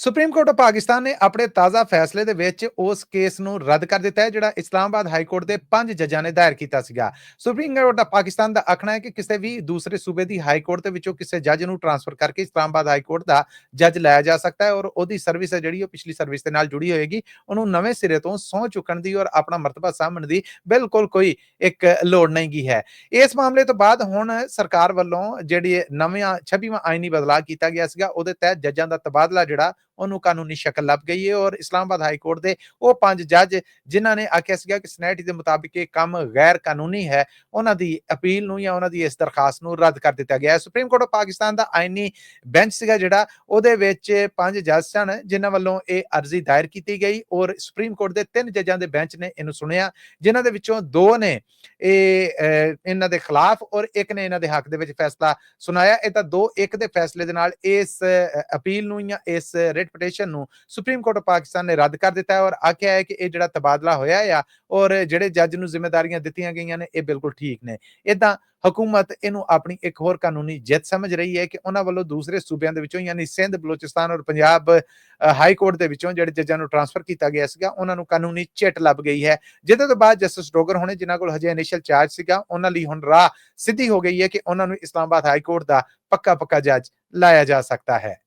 Supreme court of Pakistan ਨੇ ਆਪਣੇ ਤਾਜ਼ਾ ਫੈਸਲੇ ਦੇ ਵਿੱਚ ਉਸ ਕੇਸ ਨੂੰ ਰੱਦ ਕਰ ਦਿੱਤਾ ਹੈ ਜਿਹੜਾ ਇਸਲਾਮਾਬਾਦ ਹਾਈ ਕੋਰਟ ਦੇ 5 ਜੱਜਾਂ ਨੇ ਦਾਇਰ ਕੀਤਾ ਸੀਗਾ। ਸੁਪਰੀਮ ਕੋਰਟ ਆਫ ਪਾਕਿਸਤਾਨ ਦਾ ਆਖਣਾ ਹੈ ਕਿ ਕਿਸੇ ਵੀ ਦੂਸਰੇ ਸੂਬੇ ਦੀ ਹਾਈ ਕੋਰਟ ਦੇ ਵਿੱਚੋਂ ਕਿਸੇ ਜੱਜ ਨੂੰ ਟ੍ਰਾਂਸਫਰ ਕਰਕੇ ਇਸਲਾਮਾਬਾਦ ਹਾਈ ਕੋਰਟ ਦਾ ਜੱਜ ਲਾਇਆ ਜਾ ਸਕਦਾ ਹੈ ਔਰ ਉਹਦੀ ਸਰਵਿਸ ਹੈ ਜਿਹੜੀ ਉਹ ਪਿਛਲੀ ਸਰਵਿਸ ਦੇ ਨਾਲ ਜੁੜੀ ਹੋਏਗੀ। ਉਹਨੂੰ ਨਵੇਂ ਸਿਰੇ ਤੋਂ ਸਹੁੰ ਚੁੱਕਣ ਦੀ ਔਰ ਆਪਣਾ ਮਰਤਬਾ ਸਾਂਭਣ ਦੀ ਬਿਲਕੁਲ ਕੋਈ ਇੱਕ ਲੋੜ ਨਹੀਂ ਗੀ ਹੈ। ਇਸ ਮਾਮਲੇ ਤੋਂ ਬਾਅਦ ਹੁਣ ਸਰਕਾਰ ਵੱਲੋਂ ਜਿਹੜੀ ਨਵਾਂ 26ਵਾਂ ਆਈਨੀ ਬਦਲਾਅ ਕੀਤਾ ਗਿਆ ਸੀਗਾ ਉਹਦੇ ਤਹਿਤ ਜੱਜਾਂ ਦਾ ਤਬਾਦਲਾ ਜਿਹੜਾ ਉਹਨੂੰ ਕਾਨੂੰਨੀ ਸ਼ਕਲ ਲੱਭ ਗਈ ਹੈ ਔਰ ਇਸਲਾਮਾਬਾਦ ਹਾਈ ਕੋਰਟ ਦੇ ਉਹ 5 ਜੱਜ ਜਿਨ੍ਹਾਂ ਨੇ ਆਖਿਆ ਸੀਗਾ ਕਿ ਸਨੈਟੀ ਦੇ ਮੁਤਾਬਿਕ ਇਹ ਕੰਮ ਗੈਰ ਕਾਨੂੰਨੀ ਹੈ, ਉਹਨਾਂ ਦੀ ਅਪੀਲ ਨੂੰ ਜਾਂ ਉਹਨਾਂ ਦੀ ਇਸ ਦਰਖਾਸਤ ਨੂੰ ਰੱਦ ਕਰ ਦਿੱਤਾ ਗਿਆ ਹੈ। ਸੁਪਰੀਮ ਕੋਰਟ ਆਫ ਪਾਕਿਸਤਾਨ ਦਾ ਆਈਨੀ ਬੈਂਚ ਸੀਗਾ ਜਿਹੜਾ ਉਹਦੇ ਵਿੱਚ 5 ਜੱਜ ਸਨ ਜਿਨ੍ਹਾਂ ਵੱਲੋਂ ਇਹ ਅਰਜ਼ੀ ਦਾਇਰ ਕੀਤੀ ਗਈ ਔਰ ਸੁਪਰੀਮ ਕੋਰਟ ਦੇ 3 ਜੱਜਾਂ ਦੇ ਬੈਂਚ ਨੇ ਇਹਨੂੰ ਸੁਣਿਆ, ਜਿਨ੍ਹਾਂ ਦੇ ਵਿੱਚੋਂ 2 ਨੇ ਇਹਨਾਂ ਦੇ ਖਿਲਾਫ ਔਰ ਇੱਕ ਨੇ ਇਹਨਾਂ ਦੇ ਹੱਕ ਦੇ ਵਿੱਚ ਫੈਸਲਾ ਸੁਣਾਇਆ। ਇਹ ਤਾਂ 2-1 ਦੇ ਫੈਸਲੇ ਦੇ ਨਾਲ ਇਸ ਅਪੀਲ ਨੂੰ ਜਾਂ ਇਸ ਰਿਟ ਪਟੀਸ਼ਨ ਨੂੰ ਸੁਪਰੀਮ ਕੋਰਟ ਆਫ ਪਾਕਿਸਤਾਨ ਨੇ ਰੱਦ ਕਰ ਦਿੱਤਾ ਹੈ ਔਰ ਆਖਿਆ ਹੈ ਕਿ ਇਹ ਜਿਹੜਾ ਤਬਾਦਲਾ ਹੋਇਆ ਆ ਔਰ ਜਿਹੜੇ ਜੱਜ ਨੂੰ ਜ਼ਿੰਮੇਵਾਰੀਆਂ ਦਿੱਤੀਆਂ ਗਈਆਂ ਨੇ ਇਹ ਬਿਲਕੁਲ ਠੀਕ ਨੇ। ਇਦਾਂ ਹਕੂਮਤ ਇਹਨੂੰ ਆਪਣੀ ਇੱਕ ਹੋਰ ਕਾਨੂੰਨੀ ਜਿੱਤ ਸਮਝ ਰਹੀ ਹੈ ਕਿ ਉਹਨਾਂ ਵੱਲੋਂ ਦੂਸਰੇ ਸੂਬਿਆਂ ਦੇ ਵਿੱਚੋਂ ਯਾਨੀ ਸਿੰਧ, ਬਲੋਚਿਸਤਾਨ ਔਰ ਪੰਜਾਬ ਹਾਈ ਕੋਰਟ ਦੇ ਵਿੱਚੋਂ ਜਿਹੜੇ ਜੱਜਾਂ ਨੂੰ ਟ੍ਰਾਂਸਫਰ ਕੀਤਾ ਗਿਆ ਸੀਗਾ ਉਹਨਾਂ ਨੂੰ ਕਾਨੂੰਨੀ ਚਿੱਟ ਲੱਭ ਗਈ ਹੈ, ਜਿਹਦੇ ਤੋਂ ਬਾਅਦ ਜਸਟਿਸ ਡੋਗਰ ਹੋਣੇ ਜਿਨ੍ਹਾਂ ਕੋਲ ਹਜੇ ਇਨੀਸ਼ੀਅਲ ਚਾਰਜ ਸੀਗਾ ਉਹਨਾਂ ਲਈ ਹੁਣ ਰਾਹ ਸਿੱਧੀ ਹੋ ਗਈ ਹੈ ਕਿ ਉਹਨਾਂ ਨੂੰ ਇਸਲਾਮਾਬਾਦ ਹਾਈ ਕੋਰਟ ਦਾ ਪੱਕਾ ਜੱਜ ਲਾਇਆ ਜਾ ਸਕਦਾ ਹੈ।